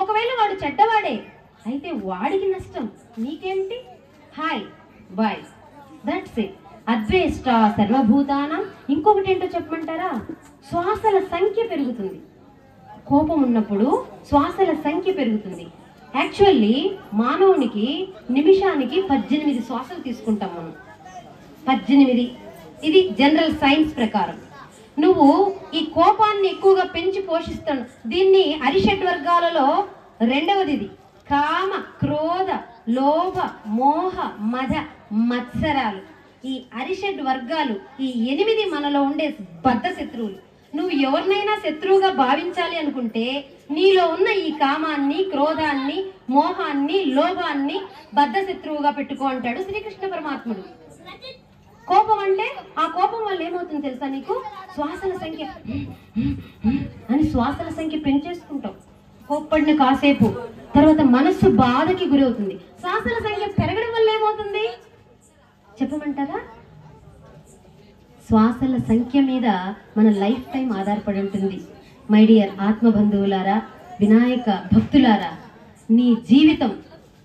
ఒకవేళ వాడు చెడ్డవాడే అయితే వాడికి నష్టం, నీకేంటి? Hi bye, that's it. అద్వేష్ట సర్వభూతానం. ఇంకొకటి ఏంటో చెప్పమంటారా? శ్వాసల సంఖ్య పెరుగుతుంది. కోపం ఉన్నప్పుడు శ్వాసల సంఖ్య పెరుగుతుంది. యాక్చువల్లీ మానవునికి నిమిషానికి 18 శ్వాసలు తీసుకుంటాం మనం. 18. ఇది జనరల్ సైన్స్ ప్రకారం. నువ్వు ఈ కోపాన్ని ఎక్కువగా పెంచి పోషిస్తాను. దీన్ని అరిషడ్ వర్గాలలో రెండవది. ఇది కామ, క్రోధ, లోభ, మోహ, మద, మత్సరాలు. ఈ అరిషడ్ వర్గాలు, ఈ 8 మనలో ఉండే బద్ధ శత్రువులు. నువ్వు ఎవరినైనా శత్రువుగా భావించాలి అనుకుంటే నీలో ఉన్న ఈ కామాన్ని, క్రోధాన్ని, మోహాన్ని, లోభాన్ని బద్ధ శత్రువుగా పెట్టుకో అంటాడు శ్రీకృష్ణ పరమాత్ముడు. కోపం అంటే ఆ కోపం వల్ల ఏమవుతుంది తెలుసా నీకు? శ్వాసల సంఖ్య అని శ్వాసల సంఖ్య పెంచేసుకుంటావు. కోప్పడిన కాసేపు తర్వాత మనస్సు బాధకి గురవుతుంది. శ్వాసల సంఖ్య పెరగడం వల్ల ఏమవుతుంది చెప్పమంటారా? శ్వాసల సంఖ్య మీద మన లైఫ్ టైం ఆధారపడి ఉంటుంది. మై డియర్ ఆత్మబంధువులారా, వినాయక భక్తులారా, నీ జీవితం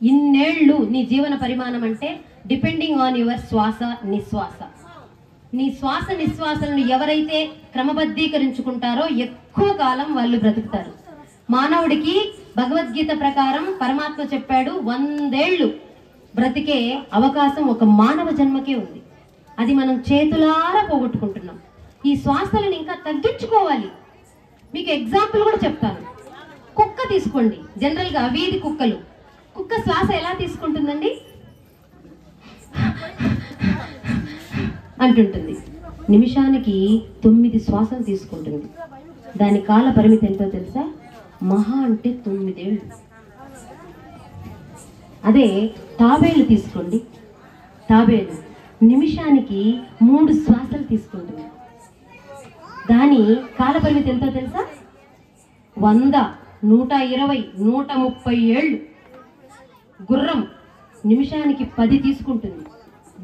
ఇన్నేళ్ళు, నీ జీవన పరిమాణం అంటే డిపెండింగ్ ఆన్ యువర్ శ్వాస నిశ్వాస. నీ శ్వాస నిశ్వాసలను ఎవరైతే క్రమబద్ధీకరించుకుంటారో ఎక్కువ కాలం వాళ్ళు బ్రతుకుతారు. మానవుడికి భగవద్గీత ప్రకారం పరమాత్మ చెప్పాడు 100 ఏళ్ళు బ్రతికే అవకాశం ఒక మానవ జన్మకే ఉంది. అది మనం చేతులారా పోగొట్టుకుంటున్నాం. ఈ శ్వాసలను ఇంకా తగ్గించుకోవాలి. మీకు ఎగ్జాంపుల్ కూడా చెప్తాను. కుక్క తీసుకోండి. జనరల్గా వీధి కుక్కలు, కుక్క శ్వాస ఎలా తీసుకుంటుందండి? అంటుంటుంది. నిమిషానికి 9 శ్వాసలు తీసుకుంటుంది. దాని కాల పరిమితి ఎంతో తెలుసా? మహా అంటే 9 ఏళ్ళు. అదే తాబేలు తీసుకోండి. తాబేలు నిమిషానికి 3 శ్వాసలు తీసుకుంటుంది. దాని కాల పరిమితి ఎంతో తెలుసా? 100, 120, 130 ఏళ్ళు. గుర్రం నిమిషానికి 10 తీసుకుంటుంది.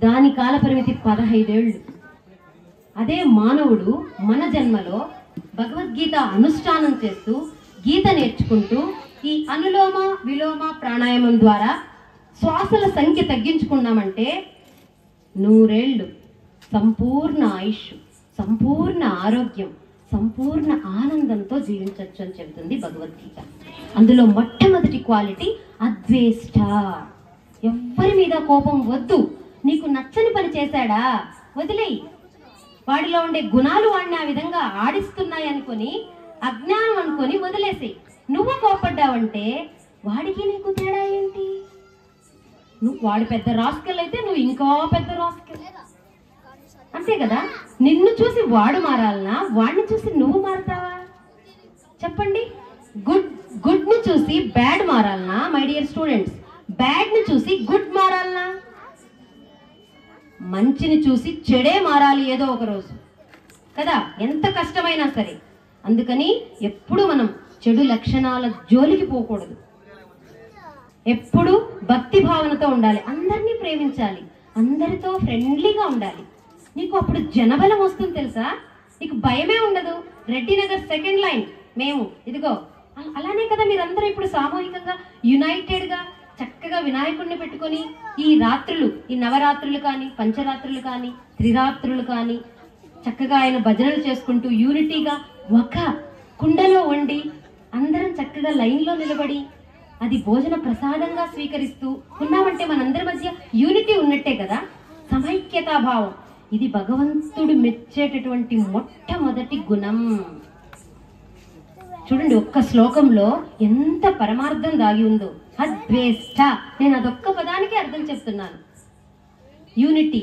దాని కాల పరిమితి 15 ఏళ్ళు. అదే మానవుడు మన జన్మలో భగవద్గీత అనుష్ఠానం చేస్తూ, గీత నేర్చుకుంటూ, ఈ అనులోమ విలోమ ప్రాణాయామం ద్వారా శ్వాసల సంఖ్య తగ్గించుకున్నామంటే 100 ఏళ్ళు సంపూర్ణ ఆయుష్, సంపూర్ణ ఆరోగ్యం, సంపూర్ణ ఆనందంతో జీవించవచ్చు అని చెబుతుంది భగవద్గీత. అందులో మొట్టమొదటి క్వాలిటీ అద్వేష్ట. ఎవ్వరి మీద కోపం వద్దు. నీకు నచ్చని పని చేశాడా వదిలేయి. వాడిలో ఉండే గుణాలు వాడిని ఆ విధంగా ఆడిస్తున్నాయి అనుకొని, అజ్ఞానం అనుకొని వదిలేసి, నువ్వు కోపడ్డావంటే వాడికి నీకు తేడా ఏంటి? నువ్వు వాడు పెద్ద రాస్కల్ అయితే నువ్వు ఇంకా పెద్ద రాస్కల్, అంతే కదా? నిన్ను చూసి వాడు మారాలనా, వాడిని చూసి నువ్వు మారుతావా? చెప్పండి. గుడ్ ని చూసి బ్యాడ్ మారాలనా? మై డియర్ స్టూడెంట్స్, బ్యాడ్ ని చూసి గుడ్ మారాలనా? మంచిని చూసి చెడే మారాలి ఏదో ఒక రోజు కదా, ఎంత కష్టమైనా సరే. అందుకని ఎప్పుడు మనం చెడు లక్షణాల జోలికి పోకూడదు. ఎప్పుడు భక్తి భావనతో ఉండాలి. అందరినీ ప్రేమించాలి. అందరితో ఫ్రెండ్లీగా ఉండాలి. నీకు అప్పుడు జనబలం వస్తుంది తెలుసా? నీకు భయమే ఉండదు. రెడ్డి నగర్ 2nd లైన్ మేము ఇదిగో. అలానే కదా మీరందరూ ఇప్పుడు సామూహికంగా యునైటెడ్గా చక్కగా వినాయకుడిని పెట్టుకొని ఈ రాత్రులు, ఈ నవరాత్రులు కానీ, పంచరాత్రులు కానీ, త్రిరాత్రులు కానీ చక్కగా ఆయన భజనలు చేసుకుంటూ యూనిటీగా ఒక కుండలో వండి అందరం చక్కగా లైన్లో నిలబడి అది భోజన ప్రసాదంగా స్వీకరిస్తూ ఉన్నామంటే మనందరి మధ్య యూనిటీ ఉన్నట్టే కదా, సమైక్యతా భావం. ఇది భగవంతుడు మెచ్చేటటువంటి మొట్టమొదటి గుణం. చూడండి, ఒక్క శ్లోకంలో ఎంత పరమార్థం దాగి ఉందో. అద్వేష్ట, నేను అదొక్క పదానికి అర్థం చెప్తున్నాను. యూనిటీ,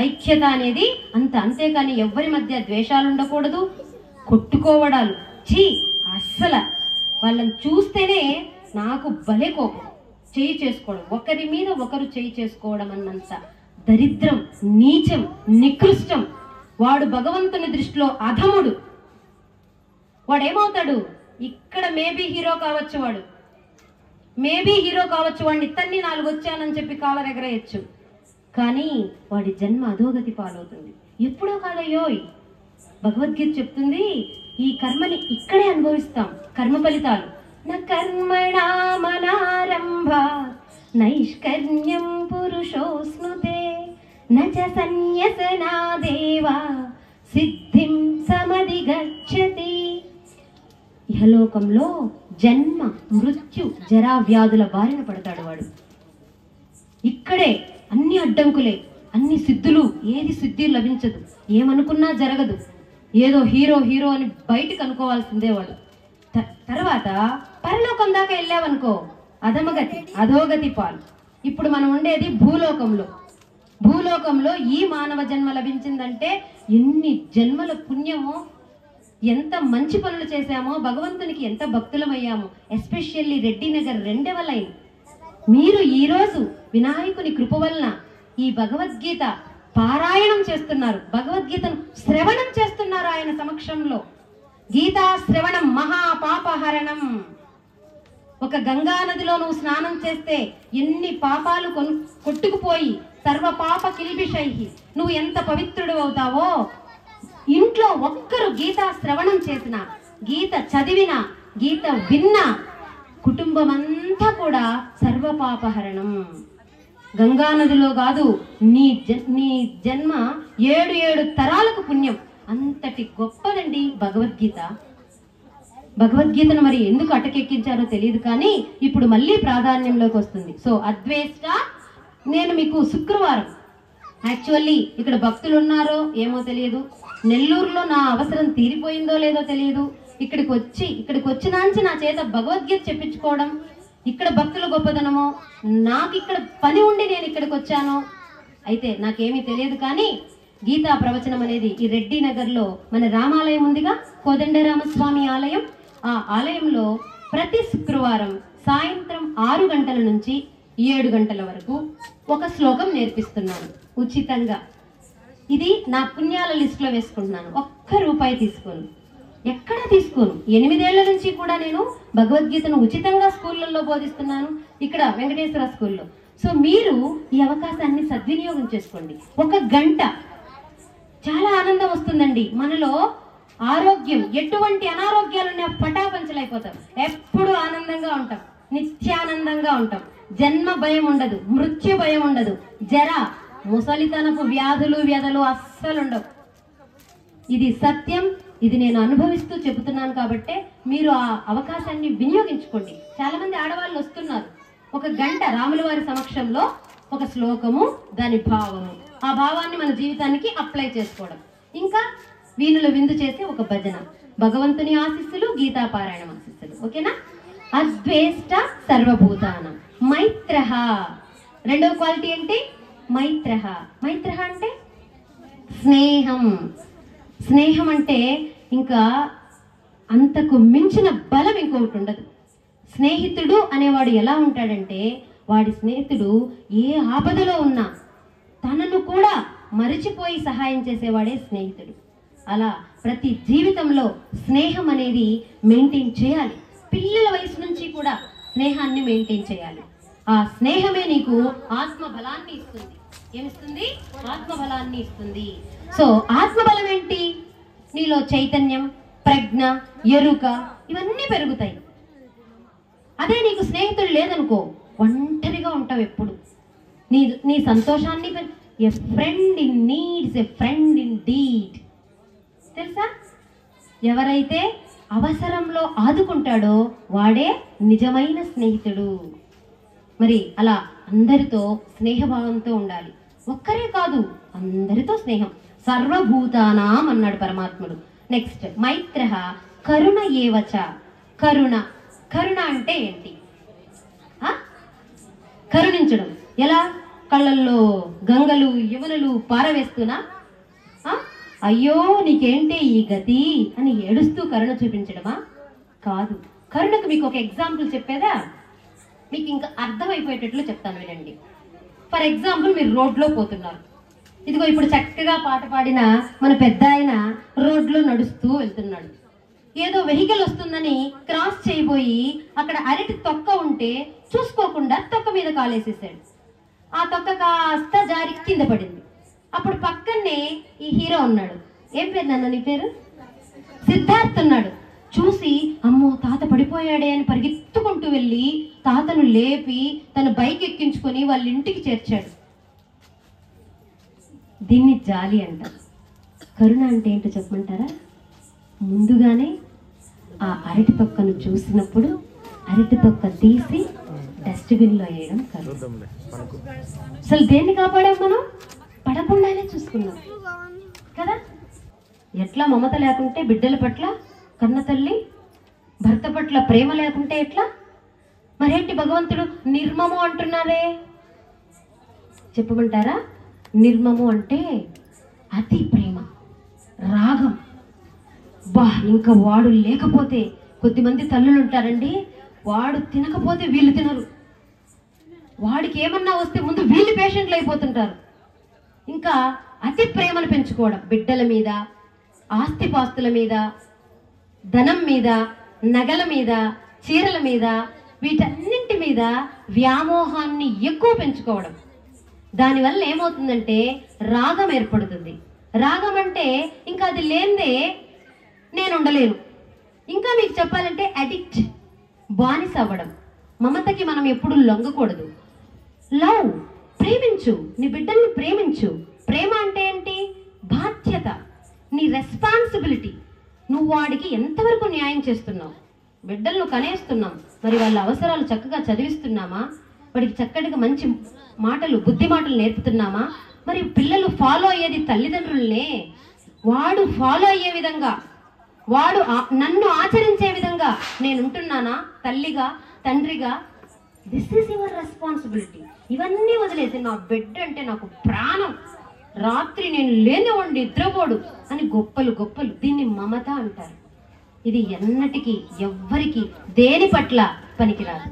ఐక్యత అనేది అంత. అంతేకాని ఎవ్వరి మధ్య ద్వేషాలు ఉండకూడదు, కొట్టుకోవడాలు చీ అస్సలు. వాళ్ళని చూస్తేనే నాకు భలే కోపం. చేయి చేసుకోవడం, ఒకరి మీద ఒకరు చేయి చేసుకోవడం అన్నంత దరిద్రం, నీచం, నికృష్టం. వాడు భగవంతుని దృష్టిలో అధముడు. వాడేమవుతాడు? ఇక్కడ మేబీ హీరో కావచ్చు, వాడిని ఇతన్ని 4 వచ్చానని చెప్పి కాలర్ ఎగరేయచ్చు. కానీ వాడి జన్మ అధోగతి పాలవుతుంది. ఎప్పుడో కాదయ్యోయ్. భగవద్గీత చెప్తుంది, ఈ కర్మని ఇక్కడే అనుభవిస్తాం. కర్మ ఫలితాలు న కర్మణామనారంభ నైష్కర్మ్యం పురుషోస్నుతే నచ సన్యసనాదేవ సిద్ధిం సమధిగచ్చతి. ఇహలోకంలో జన్మ మృత్యు జరా వ్యాధుల బారిన పడతాడు వాడు. ఇక్కడే అన్ని అడ్డంకులే, అన్ని సిద్ధులు, ఏది సిద్ధి లభించదు, ఏమనుకున్నా జరగదు, ఏదో హీరో హీరో అని బయటకు అనుకోవాల్సిందే వాడు. తర్వాత పరలోకం దాకా వెళ్ళావనుకో అధమగతి, అధోగతి పాలు. ఇప్పుడు మనం ఉండేది భూలోకంలో. భూలోకంలో ఈ మానవ జన్మ లభించిందంటే ఎన్ని జన్మల పుణ్యమో, ఎంత మంచి పనులు చేశామో, భగవంతునికి ఎంత భక్తులమయ్యామో. ఎస్పెషల్లీ రెడ్డి నగర్ 2వ లైన్. మీరు ఈరోజు వినాయకుని కృప వలన ఈ భగవద్గీత పారాయణం చేస్తున్నారు, భగవద్గీతను శ్రవణం చేస్తున్నారు ఆయన సమక్షంలో. గీతా శ్రవణం మహాపాపహరణం. ఒక గంగా నదిలో నువ్వు స్నానం చేస్తే ఎన్ని పాపాలు కొట్టుకుపోయి సర్వ పాప కిల్బిషై నువ్వు ఎంత పవిత్రుడు అవుతావో, ఇంట్లో ఒక్కరు గీతా శ్రవణం చేసిన, గీత చదివిన, గీత విన్న కుటుంబం అంతా కూడా సర్వపాపహరణం. గంగా నదిలో కాదు, నీ జన్మ 7 తరాలకు పుణ్యం. అంతటి గొప్పదండి భగవద్గీత. భగవద్గీతను మరి ఎందుకు అటకెక్కించారో తెలియదు, కానీ ఇప్పుడు మళ్ళీ ప్రాధాన్యంలోకి వస్తుంది. సో అద్వేష్ట, నేను మీకు శుక్రవారం, యాక్చువల్లీ ఇక్కడ భక్తులు ఉన్నారో ఏమో తెలియదు, నెల్లూరులో నా అవసరం తీరిపోయిందో లేదో తెలియదు, ఇక్కడికి వచ్చినాంచి నా చేత భగవద్గీత చెప్పించుకోవడం, ఇక్కడ భక్తుల గొప్పదనమో, నాకు ఇక్కడ పని ఉండి నేను ఇక్కడికి వచ్చానో అయితే నాకేమీ తెలియదు. కానీ గీతా ప్రవచనం అనేది ఈ రెడ్డి నగర్లో మన రామాలయం ఉందిగా, కోదండరామస్వామి ఆలయం. ఆ ఆలయంలో ప్రతి శుక్రవారం సాయంత్రం 6 గంటల నుంచి 7 గంటల వరకు ఒక శ్లోకం నేర్పిస్తున్నాను ఉచితంగా. ఇది నా పుణ్యాల లిస్టులో వేసుకుంటున్నాను. ₹1 తీసుకోను, ఎక్కడా తీసుకోను. 8 ఏళ్ల నుంచి కూడా నేను భగవద్గీతను ఉచితంగా స్కూళ్ళల్లో బోధిస్తున్నాను, ఇక్కడ వెంకటేశ్వర స్కూల్లో. సో మీరు ఈ అవకాశాన్ని సద్వినియోగం చేసుకోండి. 1 గంట చాలా ఆనందం వస్తుందండి. మనలో ఆరోగ్యం, ఎటువంటి అనారోగ్యాలున్నా పటాపంచలైపోతాం. ఎప్పుడు ఆనందంగా ఉంటాం, నిత్యానందంగా ఉంటాం. జన్మ భయం ఉండదు, మృత్యు భయం ఉండదు, జర ముసలితనపు వ్యాధులు వ్యధలు అస్సలు ఉండవు. ఇది సత్యం, ఇది నేను అనుభవిస్తూ చెబుతున్నాను. కాబట్టి మీరు ఆ అవకాశాన్ని వినియోగించుకోండి. చాలా మంది ఆడవాళ్ళు వస్తున్నారు. 1 గంట రాముల వారి సమక్షంలో ఒక శ్లోకము, దాని భావము, ఆ భావాన్ని మన జీవితానికి అప్లై చేసుకోవడం, ఇంకా వీణుల విందు చేసి ఒక భజన, భగవంతుని ఆశీస్సులు, గీతా పారాయణం ఆశీస్సులు. ఓకేనా? అద్వేష్ట సర్వభూతానం మైత్రః. 2వ క్వాలిటీ ఏంటి? మైత్రః. మైత్రః అంటే స్నేహం. స్నేహం అంటే ఇంకా అంతకు మించిన బలం ఇంకొకటి ఉండదు. స్నేహితుడు అనేవాడు ఎలా ఉంటాడంటే, వాడి స్నేహితుడు ఏ ఆపదలో ఉన్నా తనను కూడా మరిచిపోయి సహాయం చేసేవాడే స్నేహితుడు. అలా ప్రతి జీవితంలో స్నేహం అనేది మెయింటైన్ చేయాలి. పిల్లల వయసు నుంచి కూడా స్నేహాన్ని మెయింటైన్ చేయాలి. ఆ స్నేహమే నీకు ఆత్మబలాన్ని ఇస్తుంది. ఏమిస్తుంది? ఆత్మబలాన్ని ఇస్తుంది. సో ఆత్మబలం ఏంటి? నీలో చైతన్యం, ప్రజ్ఞ, ఎరుక ఇవన్నీ పెరుగుతాయి. అదే నీకు స్నేహితుడు లేదనుకో, ఒంటరిగా ఉంటావు ఎప్పుడు. నీ సంతోషాన్ని a friend in needs a friend indeed. తెలుసా? ఎవరైతే అవసరంలో ఆదుకుంటాడో వాడే నిజమైన స్నేహితుడు. మరి అలా అందరితో స్నేహభావంతో ఉండాలి. ఒక్కరే కాదు, అందరితో స్నేహం. సర్వభూతానాం అన్నాడు పరమాత్ముడు. నెక్స్ట్ మైత్రః కరుణ ఏవచ. కరుణ. కరుణ అంటే ఏంటి? కరుణించడం. ఎలా? కళ్ళల్లో గంగలు యమునలు పారవేస్తున్నా అయ్యో నీకేంటే ఈ గతి అని ఏడుస్తూ కరుణ చూపించడమా? కాదు. కరుణకు మీకు ఒక ఎగ్జాంపుల్ చెప్పేదా? మీకు ఇంకా అర్థమైపోయేటట్లు చెప్తాను, వినండి. ఫర్ ఎగ్జాంపుల్, మీరు రోడ్లో పోతున్నారు. ఇదిగో ఇప్పుడు చక్కగా పాట పాడిన మన పెద్ద ఆయన రోడ్లో నడుస్తూ వెళ్తున్నాడు. ఏదో వెహికల్ వస్తుందని క్రాస్ చేయబోయి అక్కడ అరటి తొక్క ఉంటే చూసుకోకుండా తొక్క మీద కాలేసేసాడు. ఆ తొక్క కాస్త జారి కింద పడింది. అప్పుడు పక్కనే ఈ హీరో ఉన్నాడు. ఏం పేరు నాన్న నీ పేరు? సిద్ధార్థ్ ఉన్నాడు. చూసి అమ్మో తాత పడిపోయాడే అని పరిగెత్తుకుంటూ వెళ్ళి తాతను లేపి తన బైక్ ఎక్కించుకొని వాళ్ళ ఇంటికి చేర్చాడు. దీన్ని జాలి అంటారు. కరుణ అంటే ఏంటో చెప్పమంటారా? ముందుగానే ఆ అరటి తొక్కను చూసినప్పుడు అరటి తొక్క తీసి డస్ట్బిన్లో వేయడం కరుణ. అసలు దేన్ని కాపాడాం మనం? పడకుండానే చూసుకున్నాం కదా. ఎట్లా మమత లేకుంటే బిడ్డల పట్ల కన్న తల్లి, భర్త పట్ల ప్రేమ లేకుంటే ఎట్లా? మరేంటి భగవంతుడు నిర్మము అంటున్నారే? చెప్పమంటారా? నిర్మము అంటే అతి ప్రేమ, రాగం. బా ఇంకా వాడు లేకపోతే, కొద్దిమంది తల్లులు ఉంటారండి, వాడు తినకపోతే వీళ్ళు తినరు, వాడికి ఏమన్నా వస్తే ముందు వీళ్ళు పేషెంట్లు అయిపోతుంటారు. ఇంకా అతి ప్రేమను పెంచుకోవడం, బిడ్డల మీద, ఆస్తిపాస్తుల మీద, ధనం మీద, నగల మీద, చీరల మీద, వీటన్నింటి మీద వ్యామోహాన్ని ఎక్కువ పెంచుకోవడం. దానివల్ల ఏమవుతుందంటే రాగం ఏర్పడుతుంది. రాగం అంటే ఇంకా అది లేనిదే నేను ఉండలేను. ఇంకా మీకు చెప్పాలంటే అడిక్ట్, బానిస అవ్వడం. మమతకి మనం ఎప్పుడు లొంగకూడదు. లవ్, ప్రేమించు, నీ బిడ్డల్ని ప్రేమించు. ప్రేమ అంటే ఏంటి? బాధ్యత, నీ రెస్పాన్సిబిలిటీ. నువ్వు వాడికి ఎంతవరకు న్యాయం చేస్తున్నావు? బిడ్డలను కనేస్తున్నాం, మరి వాళ్ళ అవసరాలు చక్కగా చదివిస్తున్నామా? వాడికి చక్కటిగా మంచి మాటలు, బుద్ధి మాటలు నేర్పుతున్నామా? మరి పిల్లలు ఫాలో అయ్యేది తల్లిదండ్రులనే. వాడు ఫాలో అయ్యే విధంగా, వాడు నన్ను ఆచరించే విధంగా నేను ఉంటున్నానా? తల్లిగా, తండ్రిగా. This is your responsibility. ఇవన్నీ వదిలేసి నా బిడ్డ అంటే నాకు ప్రాణం, రాత్రి నేను లేనివాడు నిద్రపోడు అని గొప్పలు గొప్పలు. దీన్ని మమత అంటారు. ఇది ఎన్నటికీ ఎవ్వరికి దేని పట్ల పనికిరాదు.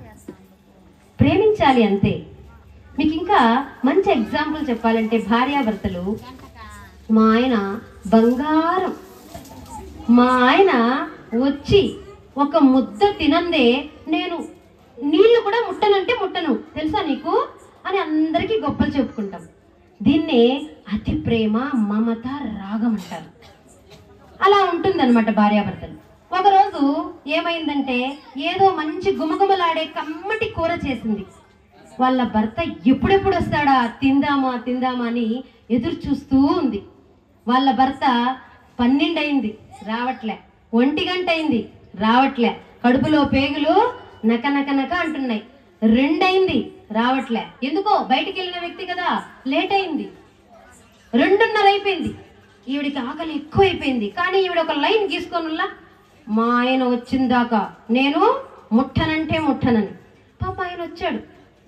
ప్రేమించాలి అంతే. మీకు ఇంకా మంచి ఎగ్జాంపుల్ చెప్పాలంటే, భార్యాభర్తలు. మా ఆయన బంగారం. మా ఆయన వచ్చి ఒక ముద్ద తినందే నేను నీళ్లు కూడా ముట్టనంటే ముట్టను, తెలుసా నీకు అని అందరికీ గొప్పలు చెప్పుకుంటాం. దీన్నే అతి ప్రేమ, మమత, రాగం అంటారు. అలా ఉంటుందన్నమాట భార్యాభర్తలు. ఒకరోజు ఏమైందంటే, ఏదో మంచి గుమగుమలాడే కమ్మటి కూర చేసింది. వాళ్ళ భర్త ఎప్పుడెప్పుడు వస్తాడా, తిందామా తిందామా అని ఎదురు చూస్తూ ఉంది. వాళ్ళ భర్త 12 అయింది, రావట్లే. 1 గంట అయింది, రావట్లే. కడుపులో పేగులు నక నక నక అంటున్నాయి. 2 అయింది, రావట్లే. ఎందుకో బయటికి వెళ్ళిన వ్యక్తి కదా, లేట్ అయింది. 2:30 అయిపోయింది. ఈవిడికి ఆకలి ఎక్కువ అయిపోయింది. కానీ ఈవిడ ఒక లైన్ గీసుకోనుల్లా, మా ఆయన వచ్చిందాకా నేను ముట్టనంటే ముట్టనని. పాప ఆయన వచ్చాడు,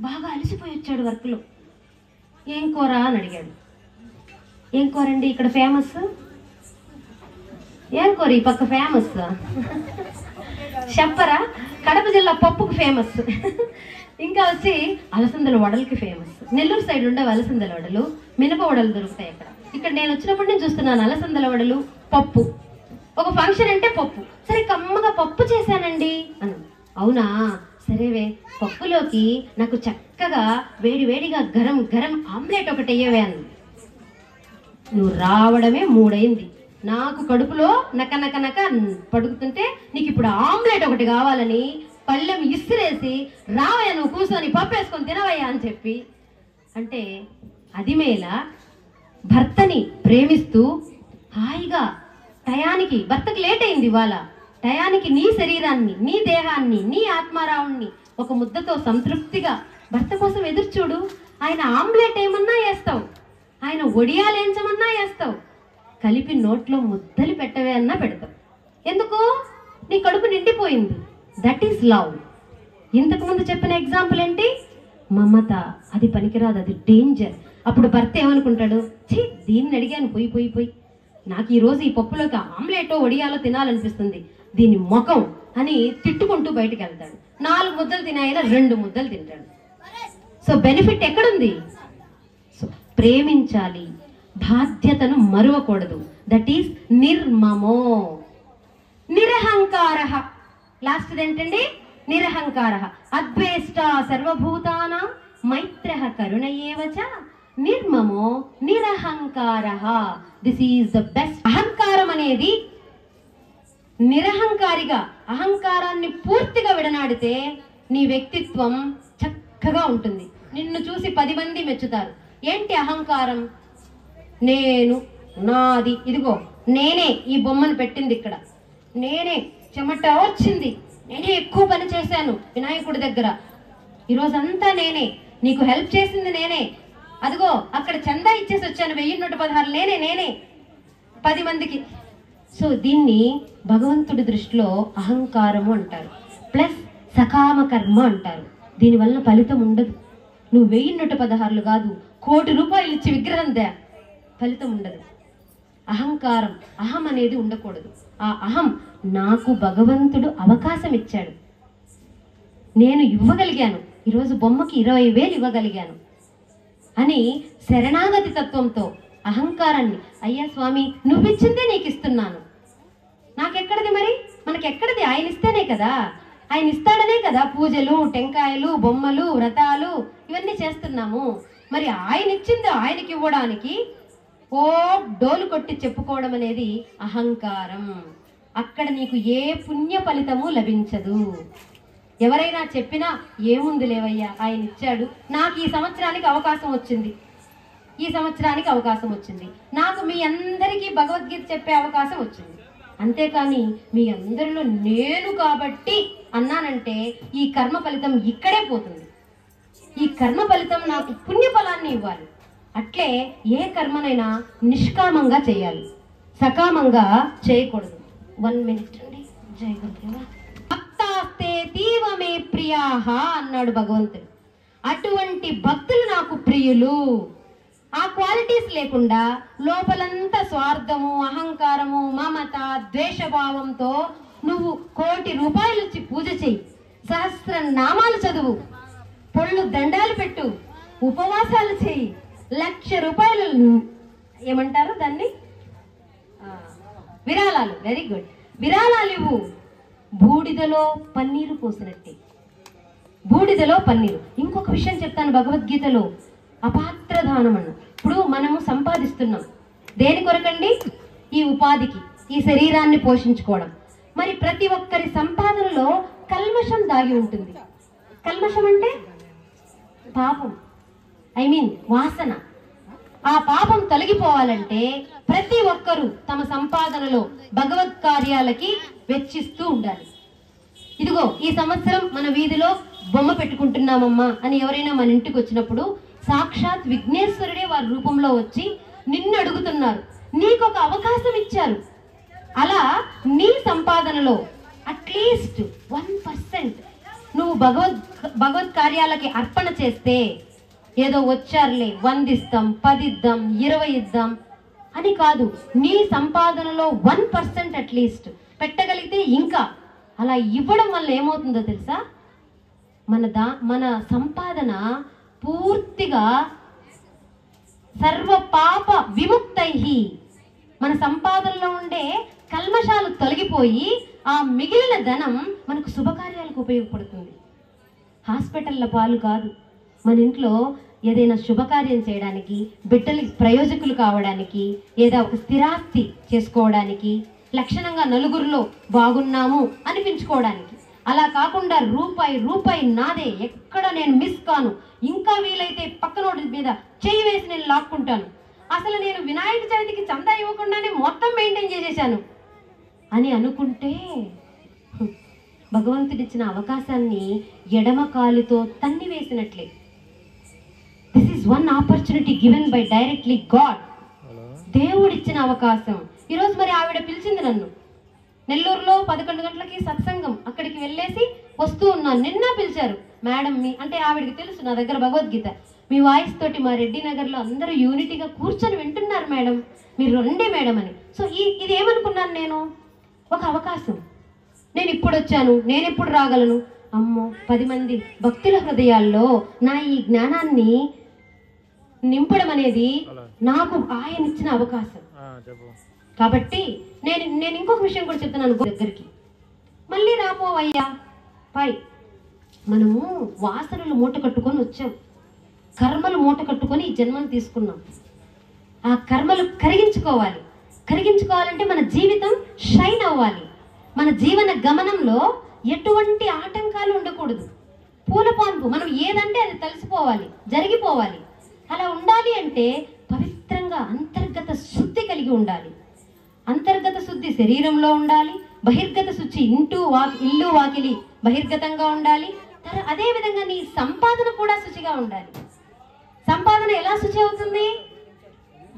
బాగా అలసిపోయి వచ్చాడు వర్క్లో. ఏం కూర అని అడిగాడు. ఏం కూర అండి ఇక్కడ ఫేమస్? ఏం కూర ఈ పక్క ఫేమస్ చెప్పరా? కడప జిల్లా పప్పుకు ఫేమస్. ఇంకా వచ్చి అలసందల వడలకి ఫేమస్. నెల్లూరు సైడ్ ఉండే అలసందల వడలు, మినప వడలు దొరుకుతాయి అక్కడ. ఇక్కడ నేను వచ్చినప్పుడు నేను చూస్తున్నాను అలసందల వడలు, పప్పు. ఒక ఫంక్షన్ అంటే పప్పు. సరే కమ్మగా పప్పు చేశానండి అని. అవునా, సరేవే, పప్పులోకి నాకు చక్కగా వేడి వేడిగా గరం గరం ఆమ్లెట్ ఒకటి అయ్యేవే అంది. నువ్వు రావడమే 3 అయింది, నాకు కడుపులో నక నక నక పడుకుతుంటే నీకు ఇప్పుడు ఆమ్లెట్ ఒకటి కావాలని పళ్ళెం ఇసిరేసి, రావయ్యా నువ్వు కూర్చొని పప్పు వేసుకొని తినవయ్యా అని చెప్పి. అంటే అది మేల భర్తని ప్రేమిస్తూ హాయిగా టయానికి, భర్తకు లేట్ అయింది ఇవాళ, టయానికి నీ శరీరాన్ని, నీ దేహాన్ని, నీ ఆత్మారావుణ్ణి ఒక ముద్దతో సంతృప్తిగా భర్త కోసం ఎదురు చూడు. ఆయన ఆమ్లెట్ ఏమన్నా వేస్తావు, ఆయన వడియాలేంచమన్నా వేస్తావు, కలిపి నోట్లో ముద్దలు పెట్టవే అన్నా పెడతావు. ఎందుకు? నీ కడుపు నిండిపోయింది. That is love. ఇంతకుముందు చెప్పిన ఎగ్జాంపుల్ ఏంటి? మమత. అది పనికిరాదు, అది డేంజర్. అప్పుడు భర్త ఏమనుకుంటాడు, ఛీ దీన్ని అడిగాను పోయి పోయి పోయి, నాకు ఈరోజు ఈ పప్పులోకి ఆమ్లెటో వడియాలో తినాలనిపిస్తుంది, దీని ముఖం అని తిట్టుకుంటూ బయటకు వెళ్తాడు. 4 ముద్దలు తినాయన 2 ముద్దలు తింటాడు. సో బెనిఫిట్ ఎక్కడుంది? సో ప్రేమించాలి, బాధ్యతను మరువకూడదు. దట్ ఈస్ నిర్మమో. నిరహంకార. లాస్ట్ ఏంటండి? నిరహంకార. అద్వేష్ట సర్వభూతానాం మైత్రః కరుణ ఏవచ నిర్మమో నిరహంకార. This is the best. అహంకారం అనేది నిరహంకారిగా అహంకారాన్ని పూర్తిగా విడనాడితే నీ వ్యక్తిత్వం చక్కగా ఉంటుంది. నిన్ను చూసి 10 మంది మెచ్చుతారు. ఏంటి అహంకారం? నేను, నాది, ఇదిగో నేనే ఈ బొమ్మను పెట్టింది ఇక్కడ, నేనే చెమట వచ్చింది, నేనే ఎక్కువ పని చేశాను వినాయకుడి దగ్గర, ఈరోజంతా నేనే, నీకు హెల్ప్ చేసింది నేనే, అదిగో అక్కడ చందా ఇచ్చేసి వచ్చాను 1116, నేనే 10 మందికి. సో దీన్ని భగవంతుడి దృష్టిలో అహంకారము అంటారు. ప్లస్ సకామ కర్మ అంటారు. దీనివల్ల ఫలితం ఉండదు. నువ్వు 1116 కాదు, 1,00,00,000 రూపాయలు ఇచ్చి విగ్రహం దే, ఫలితం ఉండదు. అహంకారం, అహం అనేది ఉండకూడదు. ఆ అహం, నాకు భగవంతుడు అవకాశం ఇచ్చాడు, నేను ఇవ్వగలిగాను, ఈరోజు బొమ్మకి 20,000 ఇవ్వగలిగాను అని శరణాగతి తత్వంతో అహంకారాన్ని, అయ్యా స్వామి నువ్విచ్చిందే నీకు ఇస్తున్నాను, నాకెక్కడిది మరి, మనకెక్కడిది, ఆయన ఇస్తేనే కదా, ఆయన ఇస్తాడనే కదా పూజలు, టెంకాయలు, బొమ్మలు, వ్రతాలు ఇవన్నీ చేస్తున్నాము. మరి ఆయన ఇచ్చింది ఆయనకి ఇవ్వడానికి ఓ డోలు కొట్టి చెప్పుకోవడం అనేది అహంకారం. అక్కడ నీకు ఏ పుణ్య ఫలితము లభించదు. ఎవరైనా చెప్పినా ఏముంది లేవయ్యా, ఆయన ఇచ్చాడు, నాకు ఈ సంవత్సరానికి అవకాశం వచ్చింది, ఈ సంవత్సరానికి అవకాశం వచ్చింది, నాకు మీ అందరికీ భగవద్గీత చెప్పే అవకాశం వచ్చింది, అంతేకాని మీ అందరిలో నేను కాబట్టి అన్నానంటే ఈ కర్మ ఫలితం ఇక్కడే పోతుంది. ఈ కర్మ ఫలితం నాకు పుణ్య ఫలాన్ని ఇవ్వాలి. అట్లే ఏ కర్మనైనా నిష్కామంగా చేయాలి, సకామంగా చేయకూడదు. 1 మినిట్ అండి. జై గురుదేవా. భక్తాస్తే తీవమే ప్రియాహ అన్నాడు భగవంతుడు. అటువంటి భక్తులు నాకు ప్రియులు. ఆ క్వాలిటీస్ లేకుండా లోపలంతా స్వార్థము, అహంకారము, మమత, ద్వేషభావంతో నువ్వు 1,00,00,000 రూపాయలు ఇచ్చి పూజ చెయ్యి, సహస్ర నామాలు చదువు, పొళ్ళు దండాలు పెట్టు, ఉపవాసాలు చెయ్యి, 1,00,000 రూపాయలు ఏమంటారు దాన్ని, విరాళాలు, వెరీ గుడ్, విరాళాలు ఇవ్వు. బూడిదలో పన్నీరు పోసినట్టే, బూడిదలో పన్నీరు. ఇంకొక విషయం చెప్తాను భగవద్గీతలో, అపాత్రదానం అన్న. ఇప్పుడు మనము సంపాదిస్తున్నాం దేని కొరకండి? ఈ ఉపాధికి, ఈ శరీరాన్ని పోషించుకోవడం. మరి ప్రతి ఒక్కరి సంపాదనలో కల్మషం దాగి ఉంటుంది. కల్మషం అంటే పాపం, వాసన. ఆ పాపం తొలగిపోవాలంటే ప్రతి ఒక్కరూ తమ సంపాదనలో భగవత్ కార్యాలకి వెచ్చిస్తూ ఉండాలి. ఇదిగో ఈ సంవత్సరం మన వీధిలో బొమ్మ పెట్టుకుంటున్నామమ్మా అని ఎవరైనా మన ఇంటికి వచ్చినప్పుడు సాక్షాత్ విఘ్నేశ్వరుడే వారి రూపంలో వచ్చి నిన్ను అడుగుతున్నారు, నీకు ఒక అవకాశం ఇచ్చారు. అలా నీ సంపాదనలో అట్లీస్ట్ 1% నువ్వు భగవత్ కార్యాలకి అర్పణ చేస్తే, ఏదో వచ్చారులే 100 ఇద్దాం, 10 ఇద్దాం, 20 ఇద్దాం అని కాదు, నీ సంపాదనలో 1% అట్లీస్ట్ పెట్టగలిగితే ఇంకా అలా ఇవ్వడం వల్ల ఏమవుతుందో తెలుసా? మన సంపాదన పూర్తిగా సర్వ పాప విముక్తై, మన సంపాదనలో ఉండే కల్మషాలు తొలగిపోయి ఆ మిగిలిన ధనం మనకు శుభకార్యాలకు ఉపయోగపడుతుంది. హాస్పిటల్ల పాలు కాదు, మన ఇంట్లో ఏదైనా శుభకార్యం చేయడానికి, బిడ్డలకి ప్రయోజకులు కావడానికి, ఏదో ఒక స్థిరాస్తి చేసుకోవడానికి, లక్షణంగా నలుగురిలో బాగున్నాము అనిపించుకోవడానికి. అలా కాకుండా రూపాయి నాదే, ఎక్కడ నేను మిస్ కాను, ఇంకా వీలైతే పక్కనోడి మీద చెయ్యి వేసి నేను లాక్కుంటాను, అసలు నేను వినాయక చవితికి చందా ఇవ్వకుండానే మొత్తం మెయింటైన్ చేసేసాను అని అనుకుంటే భగవంతుడిచ్చిన అవకాశాన్ని ఎడమ కాలుతో తన్ని వేసినట్లే. This is one opportunity given by directly God. దేవుడిచ్చిన అవకాశం. ఈరోజు మరి ఆవిడ పిలిచింది నన్ను, నెల్లూరులో 11 గంటలకి సత్సంగం, అక్కడికి వెళ్ళేసి వస్తూ ఉన్నాను. నిన్న పిలిచారు, మేడం మీ అంటే ఆవిడకి తెలుసు నా దగ్గర భగవద్గీత, మీ వాయిస్ తోటి మా రెడ్డి నగర్లో అందరూ యూనిటీగా కూర్చొని వింటున్నారు మేడం, మీరు రండి మేడం అని. సో ఇది ఏమనుకున్నాను నేను, ఒక అవకాశం. నేను ఇప్పుడు వచ్చాను, నేను ఎప్పుడు రాగలను? అమ్మో, 10 మంది భక్తుల హృదయాల్లో నా ఈ జ్ఞానాన్ని నింపడం అనేది నాకు ఆయన ఇచ్చిన అవకాశం. కాబట్టి నేను ఇంకొక విషయం కూడా చెప్తున్నాను దగ్గరికి, మళ్ళీ రాపోవయ్యా పై. మనము వాసనలు మూట కట్టుకొని వచ్చాం, కర్మలు మూట కట్టుకొని ఈ జన్మను తీసుకున్నాం. ఆ కర్మలు కరిగించుకోవాలంటే మన జీవితం షైన్ అవ్వాలి, మన జీవన గమనంలో ఎటువంటి ఆటంకాలు ఉండకూడదు. పూలపాన్పు మనం ఏదంటే అది తెలిసిపోవాలి, జరిగిపోవాలి. అలా ఉండాలి అంటే పవిత్రంగా అంతర్గత శుద్ధి కలిగి ఉండాలి. అంతర్గత శుద్ధి శరీరంలో ఉండాలి, బహిర్గత శుద్ధి ఇల్లు వాకిలి బహిర్గతంగా ఉండాలి. అదే విధంగా నీ సంపాదన కూడా శుచిగా ఉండాలి. సంపాదన ఎలా శుచి అవుతుంది?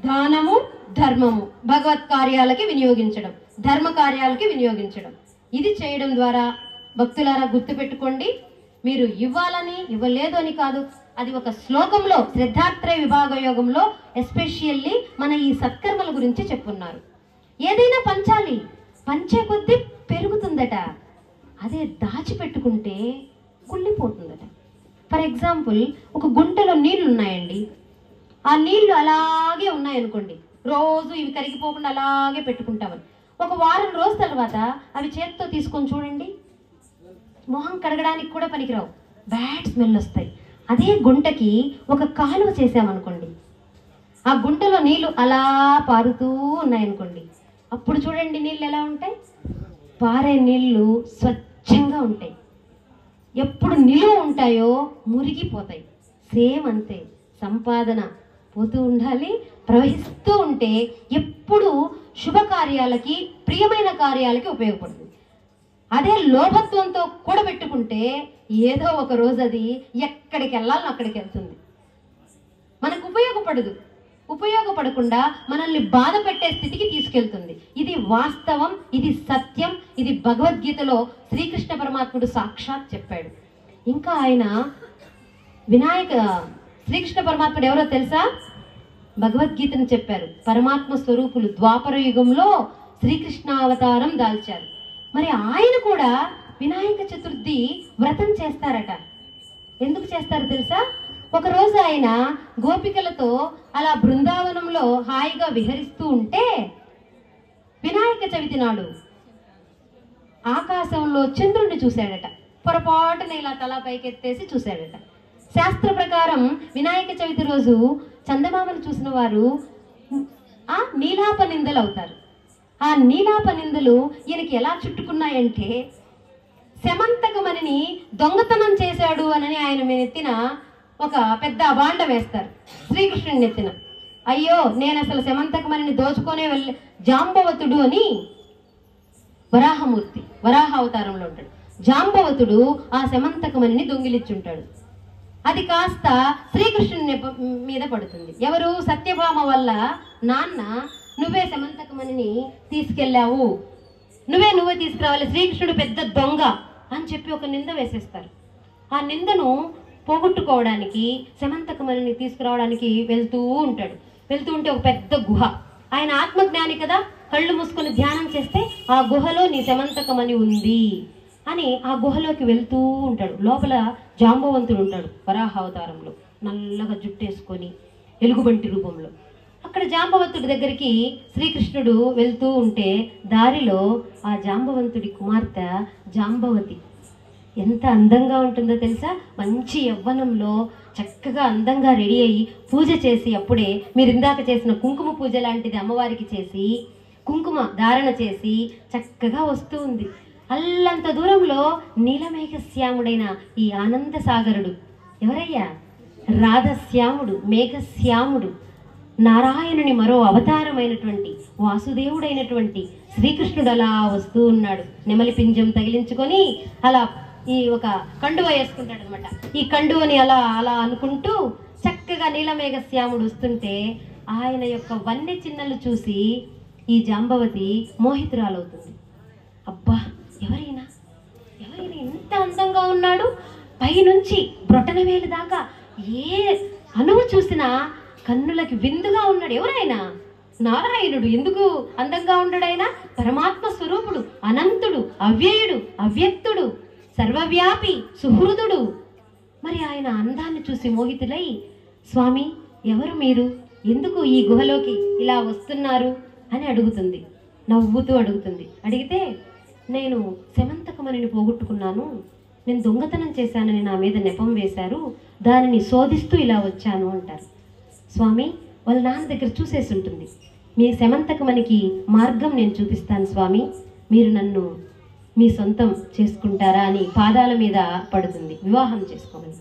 దానము, ధర్మము, భగవత్ కార్యాలకి వినియోగించడం, ధర్మ కార్యాలకి వినియోగించడం. ఇది చేయడం ద్వారా భక్తులారా గుర్తుపెట్టుకోండి, మీరు ఇవ్వాలని ఇవ్వలేదు అని కాదు. అది ఒక శ్లోకంలో శ్రద్ధాత్రయ విభాగ యోగంలో ఎస్పెషల్లీ మన ఈ సత్కర్మల గురించి చెప్పున్నారు. ఏదైనా పంచాలి, పంచే కొద్దీ పెరుగుతుందట. అదే దాచిపెట్టుకుంటే కుళ్ళిపోతుందట. ఫర్ ఎగ్జాంపుల్, ఒక గుంటలో నీళ్లు ఉన్నాయండి, ఆ నీళ్లు అలాగే ఉన్నాయనుకోండి, రోజు ఇవి కరిగిపోకుండా అలాగే పెట్టుకుంటామని. ఒక వారం రోజుల తర్వాత అవి చేతితో తీసుకొని చూడండి, మొహం కడగడానికి కూడా పనికిరావు, బ్యాడ్ స్మెల్ వస్తాయి. అదే గుంటకి ఒక కాలువ చేసామనుకోండి, ఆ గుంటలో నీళ్లు అలా పారుతూ ఉన్నాయనుకోండి, అప్పుడు చూడండి నీళ్ళు ఎలా ఉంటాయి? పారే నీళ్లు స్వచ్ఛంగా ఉంటాయి. ఎప్పుడు నిలువ ఉంటాయో మురిగిపోతాయి. సేమ్ అంతే, సంపాదన పోతూ ఉండాలి, ప్రవహిస్తూ ఉంటే ఎప్పుడు శుభకార్యాలకి, ప్రియమైన కార్యాలకి ఉపయోగపడుతుంది. అదే లోభత్వంతో కూడబెట్టుకుంటే ఏదో ఒక రోజు అది ఎక్కడికి వెళ్ళాలని అక్కడికి వెళ్తుంది, మనకు ఉపయోగపడదు. ఉపయోగపడకుండా మనల్ని బాధ పెట్టే స్థితికి తీసుకెళ్తుంది. ఇది వాస్తవం, ఇది సత్యం, ఇది భగవద్గీతలో శ్రీకృష్ణ పరమాత్ముడు సాక్షాత్ చెప్పాడు. ఇంకా ఆయన శ్రీకృష్ణ పరమాత్ముడు ఎవరో తెలుసా? భగవద్గీతను చెప్పారు. పరమాత్మ స్వరూపులు ద్వాపర యుగంలో శ్రీకృష్ణ అవతారం దాల్చారు. మరి ఆయన కూడా వినాయక చతుర్థి వ్రతం చేస్తారట. ఎందుకు చేస్తారో తెలుసా? ఒకరోజు ఆయన గోపికలతో అలా బృందావనంలో హాయిగా విహరిస్తూ ఉంటే వినాయక చవితి నాడు ఆకాశంలో చంద్రుడిని చూశాడట. పొరపాటున ఇలా తల పైకెత్తేసి చూశాడట. శాస్త్ర ప్రకారం వినాయక చవితి రోజు చందమామను చూసిన వారు ఆ నీలాప నిందలు అవుతారు. ఆ నీలాప నిందలు ఈయనకి ఎలా చుట్టుకున్నాయంటే, శమంతకమణిని దొంగతనం చేశాడు అని ఆయన నెత్తిన ఒక పెద్ద అబాండ వేస్తారు. శ్రీకృష్ణుని నెత్తిన, అయ్యో నేను అసలు శమంతకమణిని దోచుకొనే జాంబవతుడు అని వరాహమూర్తి వరాహ అవతారంలో ఉంటాడు. జాంబవతుడు ఆ శమంతకమణిని దొంగిలించుంటాడు. అది కాస్త శ్రీకృష్ణుని మీద పడుతుంది. ఎవరు? సత్యభామ వల్ల నాన్న, నువ్వే శమంతకమణిని తీసుకెళ్ళావు, నువ్వే తీసుకురావాలి, శ్రీకృష్ణుడు పెద్ద దొంగ అని చెప్పి ఒక నింద వేసేస్తారు. ఆ నిందను పోగొట్టుకోవడానికి శమంతకమణిని తీసుకురావడానికి వెళ్తూ ఉంటాడు. వెళ్తూ ఉంటే ఒక పెద్ద గుహ, ఆయన ఆత్మజ్ఞాని కదా, కళ్ళు మూసుకొని ధ్యానం చేస్తే ఆ గుహలో నీ శమంతకమణి ఉంది అని ఆ గుహలోకి వెళ్తూ ఉంటాడు. లోపల జాంబవంతుడు ఉంటాడు వరాహ అవతారంలో, నల్లగా జుట్టేసుకొని ఎలుగుబంటి రూపంలో. అక్కడ జాంబవంతుడి దగ్గరికి శ్రీకృష్ణుడు వెళ్తూ ఉంటే దారిలో ఆ జాంబవంతుడి కుమార్తె జాంబవతి ఎంత అందంగా ఉంటుందో తెలుసా? మంచి యవ్వనంలో చక్కగా అందంగా రెడీ అయ్యి పూజ చేసి, అప్పుడే మీరు ఇందాక చేసిన కుంకుమ పూజ లాంటిది అమ్మవారికి చేసి కుంకుమ ధారణ చేసి చక్కగా వస్తూ ఉంది. అల్లంత దూరంలో నీలమేఘశ్యాముడైన ఈ ఆనంద సాగరుడు ఎవరయ్యా? రాధశ్యాముడు, మేఘశ్యాముడు, నారాయణుని మరో అవతారమైనటువంటి వాసుదేవుడైనటువంటి శ్రీకృష్ణుడు అలా వస్తూ ఉన్నాడు. నెమలి పింజం తగిలించుకొని అలా ఈ ఒక కండువ వేసుకుంటాడు అనమాట. ఈ కండువని అలా అలా అనుకుంటూ చక్కగా నీలమేఘశ్యాముడు వస్తుంటే ఆయన యొక్క వన్నె చిన్నలు చూసి ఈ జాంబవతి మోహితురాలవుతుంది. అబ్బా, ఎవరైనా ఎంత అందంగా ఉన్నాడు, పైనుంచి బ్రొటనవేలు దాకా ఏ అణువు చూసినా కన్నులకి విందుగా ఉన్నాడు. ఎవరైనా? నారాయణుడు. ఎందుకు అందంగా ఉండడైనా? పరమాత్మ స్వరూపుడు, అనంతుడు, అవ్యయుడు, అవ్యక్తుడు, సర్వవ్యాపి, సుహృదుడు. మరి ఆయన అందాన్ని చూసి మోహితులై, స్వామి ఎవరు మీరు, ఎందుకు ఈ గుహలోకి ఇలా వస్తున్నారు అని అడుగుతుంది. నవ్వుతూ అడుగుతుంది. అడిగితే, నేను శమంతకమణిని పోగొట్టుకున్నాను, నేను దొంగతనం చేశానని నా మీద నెపం వేశారు, దానిని శోధిస్తూ ఇలా వచ్చాను అంటారు. స్వామి వాళ్ళ నాన్న దగ్గర చూసేసి ఉంటుంది, మీ శమంతకమణికి మార్గం నేను చూపిస్తాను స్వామి, మీరు నన్ను మీ సొంతం చేసుకుంటారా అని పాదాల మీద పడుతుంది, వివాహం చేసుకోమని.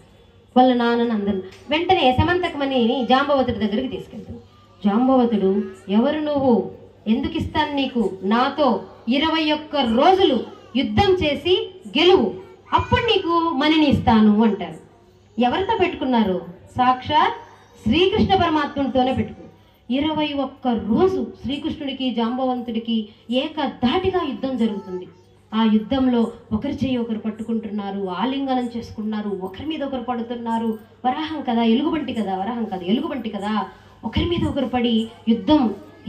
వాళ్ళ నాన్నని అందరు వెంటనే సమంతకమని జాంబవతుడి దగ్గరికి తీసుకెళ్తాడు. జాంబవతుడు, ఎవరు నువ్వు, ఎందుకు ఇస్తాను నీకు, నాతో 21 రోజులు యుద్ధం చేసి గెలువు, అప్పుడు నీకు మణిని ఇస్తాను అంటారు. ఎవరితో పెట్టుకున్నారు? సాక్షాత్ శ్రీకృష్ణ పరమాత్ముడితోనే పెట్టుకున్నారు. 21 రోజు శ్రీకృష్ణుడికి జాంబవంతుడికి ఏకధాటిగా యుద్ధం జరుగుతుంది. ఆ యుద్ధంలో ఒకరి చేయి ఒకరు పట్టుకుంటున్నారు, ఆలింగనం చేసుకున్నారు, ఒకరి మీద ఒకరు పడుతున్నారు. వరాహం కదా, ఎలుగుబంటి కదా, వరాహం కదా ఎలుగుబంటి కదా, ఒకరి మీద ఒకరు పడి యుద్ధం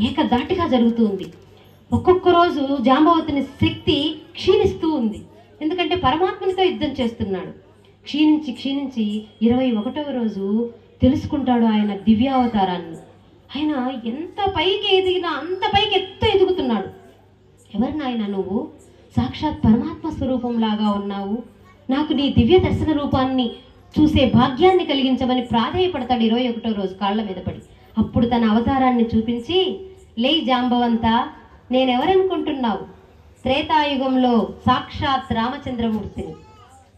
ఏకధాటిగా జరుగుతుంది. ఒక్కొక్క రోజు జాంబవతుని శక్తి క్షీణిస్తూ ఉంది, ఎందుకంటే పరమాత్మనితో యుద్ధం చేస్తున్నాడు. క్షీణించి క్షీణించి 21వ రోజు తెలుసుకుంటాడు ఆయన దివ్యావతారాన్ని. ఆయన ఎంత పైకి ఎదిగినా అంత పైకి ఎదుగుతున్నాడు. ఎవరు నాయన నువ్వు? సాక్షాత్ పరమాత్మ స్వరూపంలాగా ఉన్నావు, నాకు నీ దివ్య దర్శన రూపాన్ని చూసే భాగ్యాన్ని కలిగించమని ప్రాధేయపడతాడు 21వ రోజు కాళ్ళ మీద పడి. అప్పుడు తన అవతారాన్ని చూపించి, లే జాంబవంత, నేనెవరనుకుంటున్నావు? త్రేతాయుగంలో సాక్షాత్ రామచంద్రమూర్తిని,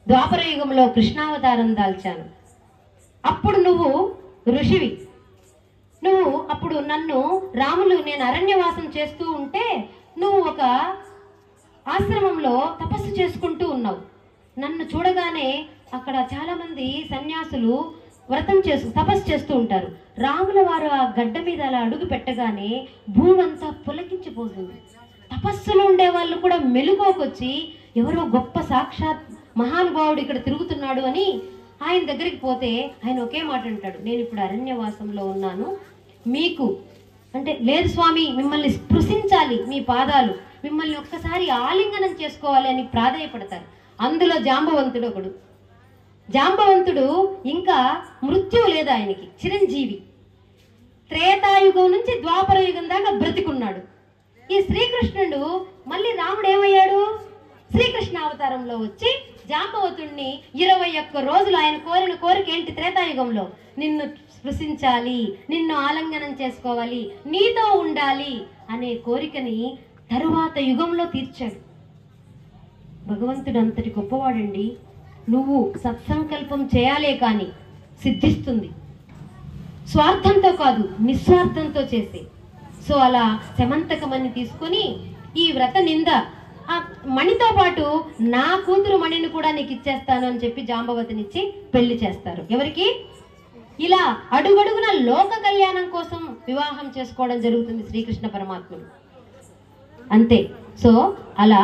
ద్వాపర యుగంలో కృష్ణావతారం దాల్చాను. అప్పుడు నువ్వు ఋషివి, నువ్వు అప్పుడు నన్ను రాములు నేను అరణ్యవాసం చేస్తూ ఉంటే నువ్వు ఒక ఆశ్రమంలో తపస్సు చేసుకుంటూ ఉన్నావు. నన్ను చూడగానే అక్కడ చాలా మంది సన్యాసులు తపస్సు చేస్తూ ఉంటారు. రాముల వారు ఆ గడ్డ మీద అలా అడుగు పెట్టగానే భూమి అంతా పులకించిపోతుంది. తపస్సులో ఉండే వాళ్ళు కూడా మెలుకోకొచ్చి ఎవరో గొప్ప సాక్షాత్ మహానుభావుడు ఇక్కడ తిరుగుతున్నాడు అని ఆయన దగ్గరికి పోతే ఆయన ఒకే మాట అంటాడు, నేను ఇప్పుడు అరణ్యవాసంలో ఉన్నాను, మీకు అంటే లేదు స్వామి, మిమ్మల్ని స్పృశించాలి, మీ పాదాలు, మిమ్మల్ని ఒక్కసారి ఆలింగనం చేసుకోవాలి అని ప్రాధేయపడతారు. అందులో జాంబవంతుడు ఒకడు. జాంబవంతుడు ఇంకా మృత్యువు లేదు ఆయనకి, చిరంజీవి. త్రేతాయుగం నుంచి ద్వాపర యుగం దాకా బ్రతికున్నాడు. ఈ శ్రీకృష్ణుడు మళ్ళీ రాముడు ఏమయ్యాడు? శ్రీకృష్ణ అవతారంలో వచ్చి జాంబవతుడిని 21 రోజులు ఆయన కోరిన కోరిక ఏంటి? త్రేతాయుగంలో నిన్ను స్పృశించాలి, నిన్ను ఆలింగనం చేసుకోవాలి, నీతో ఉండాలి అనే కోరికని తరువాత యుగంలో తీర్చాడు. భగవంతుడు అంతటి గొప్పవాడండి. నువ్వు సత్సంకల్పం చేయాలే కానీ సిద్ధిస్తుంది, స్వార్థంతో కాదు నిస్వార్థంతో చేసే. సో అలా సమంతకమని తీసుకొని ఈ వ్రత నింద ఆ మణితో పాటు నా కూతురు మణిని కూడా నీకు ఇచ్చేస్తాను అని చెప్పి జాంబవతినిచ్చి పెళ్లి చేస్తారు. ఎవరికి? ఇలా అడుగడుగున లోక కళ్యాణం కోసం వివాహం చేసుకోవడం జరుగుతుంది శ్రీకృష్ణ పరమాత్ముడు. అంతే. సో అలా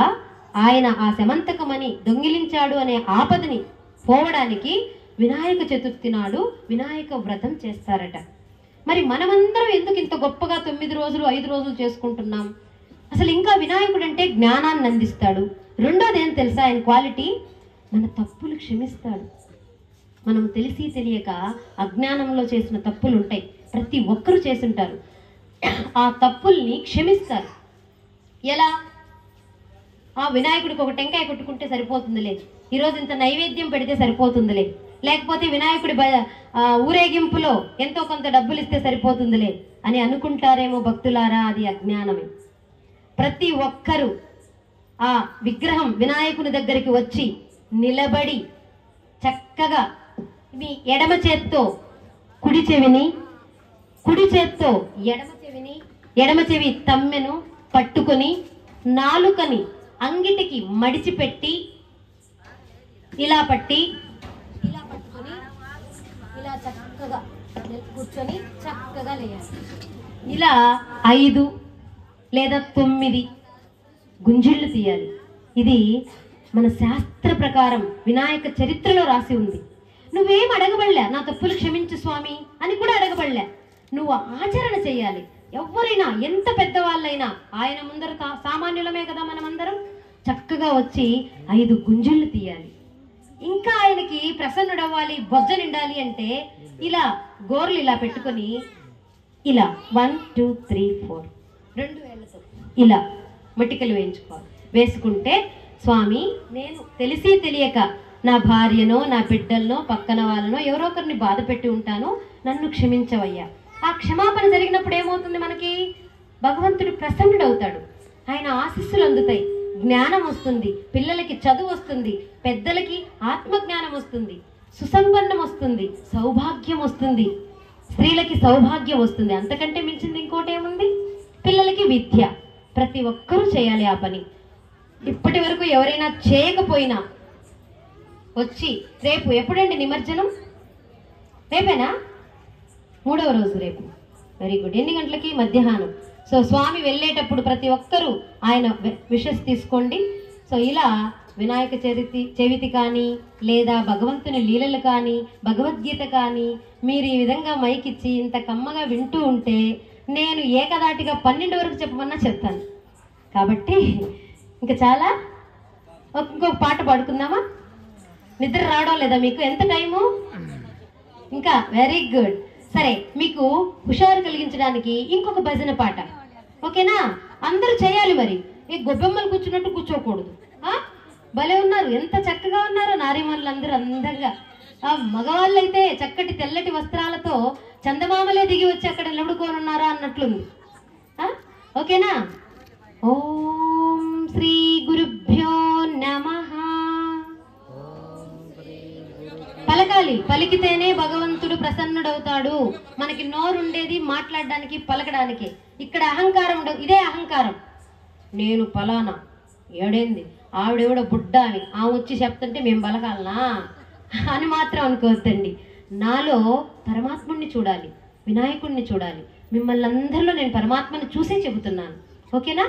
ఆయన ఆ సమంతకమని దొంగిలించాడు అనే ఆపదని పోవడానికి వినాయక చతుర్థి నాడు వినాయక వ్రతం చేస్తారట. మరి మనమందరం ఎందుకు ఇంత గొప్పగా 9 రోజులు 5 రోజులు చేసుకుంటున్నాం? అసలు ఇంకా వినాయకుడు అంటే జ్ఞానాన్ని అందిస్తాడు. రెండోది ఏం తెలుసా ఆయన క్వాలిటీ? మన తప్పులు క్షమిస్తాడు. మనం తెలిసి తెలియక అజ్ఞానంలో చేసిన తప్పులు ఉంటాయి, ప్రతి ఒక్కరూ చేసుంటారు. ఆ తప్పుల్ని క్షమిస్తారు. ఎలా? ఆ వినాయకుడికి ఒక టెంకాయ కొట్టుకుంటే సరిపోతుందిలే, ఈరోజు ఇంత నైవేద్యం పెడితే సరిపోతుందిలే, లేకపోతే వినాయకుడి ఊరేగింపులో ఎంతో కొంత డబ్బులు ఇస్తే సరిపోతుందిలే అని అనుకుంటారేమో భక్తులారా, అది అజ్ఞానమే. ప్రతి ఒక్కరూ ఆ విగ్రహం వినాయకుని దగ్గరికి వచ్చి నిలబడి చక్కగా మీ ఎడమ చేత్తో కుడి చెవిని, కుడి చేత్తో ఎడమ చెవి తమ్మెను పట్టుకొని నాలుకని అంగిటికి మడిచిపెట్టి ఇలా పట్టి ఇలా పట్టుకొని ఇలా చక్కగా కూర్చొని చక్కగా లేయాలి. ఇలా 5 లేదా 9 గుంజిళ్ళు తీయాలి. ఇది మన శాస్త్ర ప్రకారం వినాయక చరిత్రలో రాసి ఉంది. నువ్వేం అడగబడలే, నా తప్పులు క్షమించు స్వామి అని కూడా అడగబడలే, నువ్వు ఆచరణ చేయాలి. ఎవరైనా ఎంత పెద్దవాళ్ళైనా ఆయన ముందర సామాన్యులమే కదా మనమందరం, చక్కగా వచ్చి 5 గుంజిళ్ళు తీయాలి. ఇంకా ఆయనకి ప్రసన్నుడవ్వాలి, బొజ్జ నిండాలి అంటే ఇలా గోర్లు ఇలా పెట్టుకొని ఇలా 1 2 3 4 2 వేళ్ళతో ఇలా మటికలు వేయించుకోవాలి. వేసుకుంటే స్వామి నేను తెలిసి తెలియక నా భార్యనో నా బిడ్డలనో పక్కన వాళ్ళనో ఎవరో ఒకరిని బాధ పెట్టి ఉంటాను, నన్ను క్షమించవయ్యా. ఆ క్షమాపణ జరిగినప్పుడు ఏమవుతుంది? మనకి భగవంతుడు ప్రసన్నుడవుతాడు, ఆయన ఆశీస్సులు అందుతాయి, జ్ఞానం వస్తుంది, పిల్లలకి చదువు వస్తుంది, పెద్దలకి ఆత్మజ్ఞానం వస్తుంది, సుసంపన్నం వస్తుంది, సౌభాగ్యం వస్తుంది, స్త్రీలకి సౌభాగ్యం వస్తుంది. అంతకంటే మించింది ఇంకోటి ఏముంది? పిల్లలకి విద్య. ప్రతి ఒక్కరూ చేయాలి ఆ పని. ఇప్పటి వరకు ఎవరైనా చేయకపోయినా వచ్చి రేపు ఎప్పుడండి నిమజ్జనం? రేపేనా? 3వ రోజు రేపు. Very good. ఎన్ని గంటలకి? మధ్యాహ్నం. సో స్వామి వెళ్ళేటప్పుడు ప్రతి ఒక్కరూ ఆయన విషెస్ తీసుకోండి. సో ఇలా వినాయక చవితి కానీ లేదా భగవంతుని లీలలు కానీ భగవద్గీత కానీ మీరు ఈ విధంగా మైక్ ఇచ్చి ఇంత కమ్మగా వింటూ ఉంటే నేను ఏకదాటిగా 12 వరకు చెప్పమన్నా చెప్తాను. కాబట్టి ఇంకా చాలా. ఇంకొక పాట పాడుకుందామా? నిద్ర రావడం లేదా మీకు? ఎంత టైము ఇంకా? Very good. సరే, మీకు హుషారు కలిగించడానికి ఇంకొక భజన పాట, ఓకేనా? అందరూ చేయాలి. మరి ఈ గొబ్బెమ్మలు కూర్చున్నట్టు కూర్చోకూడదు. భలే ఉన్నారు, ఎంత చక్కగా ఉన్నారో నారీమణులు అందరూ అందంగా. మగవాళ్ళు అయితే చక్కటి తెల్లటి వస్త్రాలతో చందమామలే దిగి వచ్చి అక్కడ నిలబడుకోనున్నారా అన్నట్లుంది. ఓకేనా? ఓం శ్రీ గురుభ్యో నమః. పలకాలి, పలికితేనే భగవంతుడు ప్రసన్నుడవుతాడు. మనకి నోరుండేది మాట్లాడడానికి, పలకడానికి. ఇక్కడ అహంకారం ఉండదు. ఇదే అహంకారం. నేను పలానా, ఏడేంది, ఆవిడెవడో బుడ్డాని, ఆమె వచ్చి చెప్తుంటే మేము పలకాలనా అని మాత్రం అనుకోవద్దండి. నాలో పరమాత్ముడిని చూడాలి, వినాయకుడిని చూడాలి. మిమ్మల్ని అందరిలో నేను పరమాత్మని చూసే చెబుతున్నాను. ఓకేనా?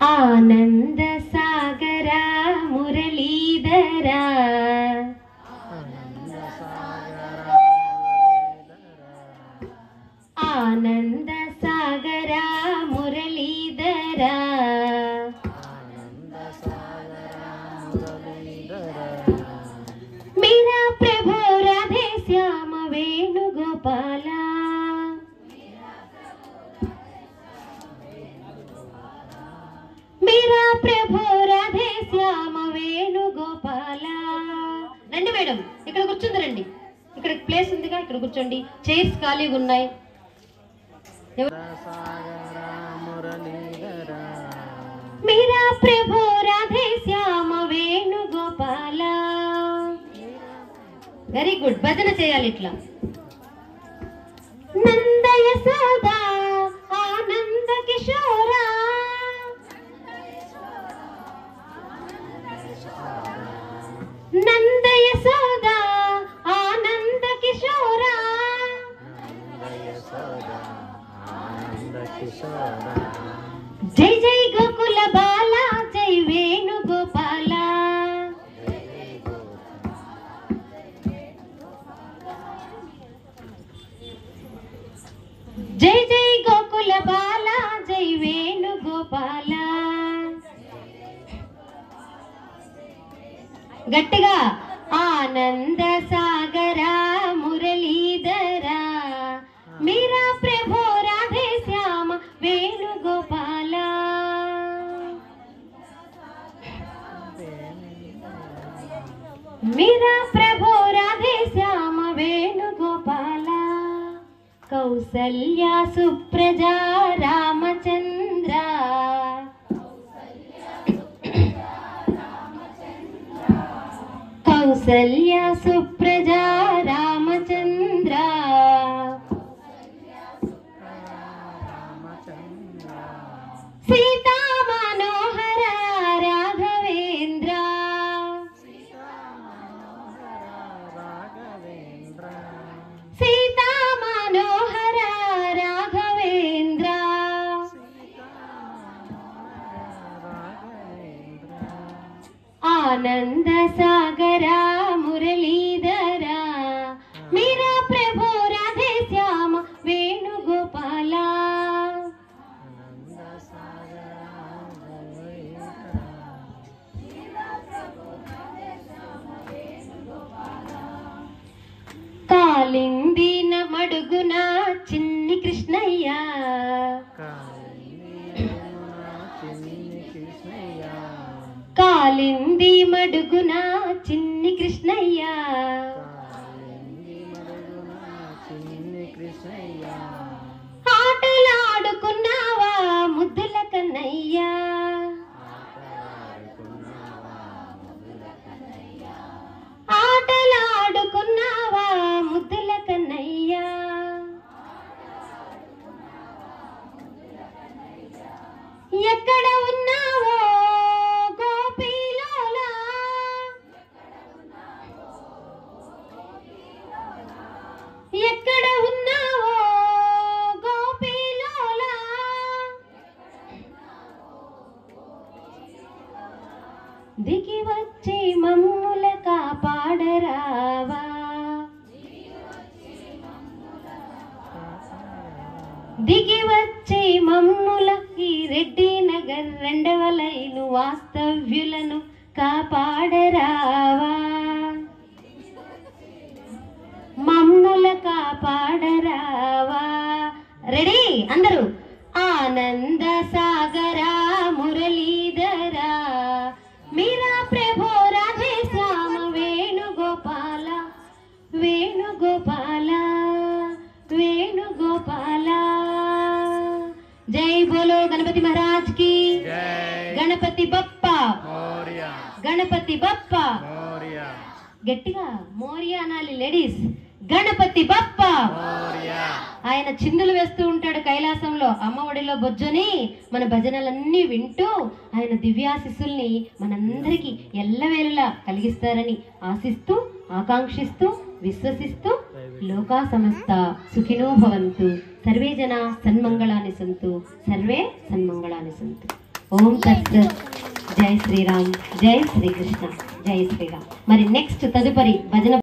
ఆనంద సాగరా మురళీధరా, ఆనంద సాగరా మురళీధరా, మీరా ప్రభు రాధే శ్యామ వేణుగోపాల, మీరా ప్రభు రాధే శ్యామ వేణుగోపాల. రండి మేడం, ఇక్కడ కూర్చుంది. రండి, ఇక్కడ ప్లేస్ ఉందిగా, ఇక్కడ కూర్చోండి. చైర్స్ ఖాళీగా ఉన్నాయి. మీరా ప్రభు రాధే శ్యామ వేణుగోపాల. Very good. భజన చేయాలి ఇట్లా. నంద యశోద ఆనంద కిశోరా, నంద యశోద ఆనంద కిశోరా, జై జై గోకుల బాల జై వేణుగోపాల, జై జై గోకుల బాల జై వేణుగోపాల. గట్టిగా. ఆనంద సాగరా మురళీధరా, మీరా ప్రభు రాధే శ్యామ వేణుగోపాల, మీరా ప్రభు రాధే శ్యామ వేణుగోపాల. కౌసల్య సుప్రజా రామచంద్ర, కౌసల్య సుప్రజా రామచంద్ర, సీతా మనోహర రాఘవేంద్ర, సీతా మనోహర రాఘవేంద్ర, ఆనంద సాగరా మురళీధరా, మీరా ప్రభు రాధే శ్యామ వేణుగోపాల. కాలిందిన మడుగున చిన్ని కృష్ణయ్య, కాలింది మడుగున చిన్ని కృష్ణయ్య, ఆటలాడుకున్నావా ముద్దుల కన్నయ్యా ఆటలాడుకున్నావా ముద్దుల కన్నయ్యా ఎక్కడ ఉన్నావో గోపిలోలా ఎక్కడ ఉన్నావో గోపిలోలా దిగి వచ్చి మమ్ముల కాపాడరావా దిగి వచ్చి మమ్ముల ఈ రెడ్డి నగర్ 2వ లైను వాస్తవ్యులను కాపాడరావా మమ్ముల కాపాడరావా రెడీ అందరూ ఆనంద సాగరా మురళీధరా మీరా ప్రభో రాధే శ్యామ వేణుగోపాల వేణుగోపాల వేణుగోపాల జై బోలో గణపతి మహారాజ్ కి గణపతి బప్పా గణపతి బప్పా గట్టిగా మోరియా అనాలి లేడీస్ గణపతి బప్పా ఆయన చిందులు వేస్తూ ఉంటాడు కైలాసంలో అమ్మఒడిలో బొజ్జుని మన భజనలన్నీ వింటూ ఆయన దివ్యాశిస్సుల్ని మనందరికీ ఎల్లవేళలా కలిగిస్తారని ఆశిస్తూ ఆకాంక్షిస్తూ విశ్వసిస్తూ లోకా సమస్త సుఖినో భవంతు సర్వే జనా సన్మంగళాని సంతు సర్వే సన్మంగళాని సంతు ఓం తత్సత్ జై శ్రీరామ్ జై శ్రీకృష్ణ జై శ్రీరామ్ మరి నెక్స్ట్ తదుపరి భజన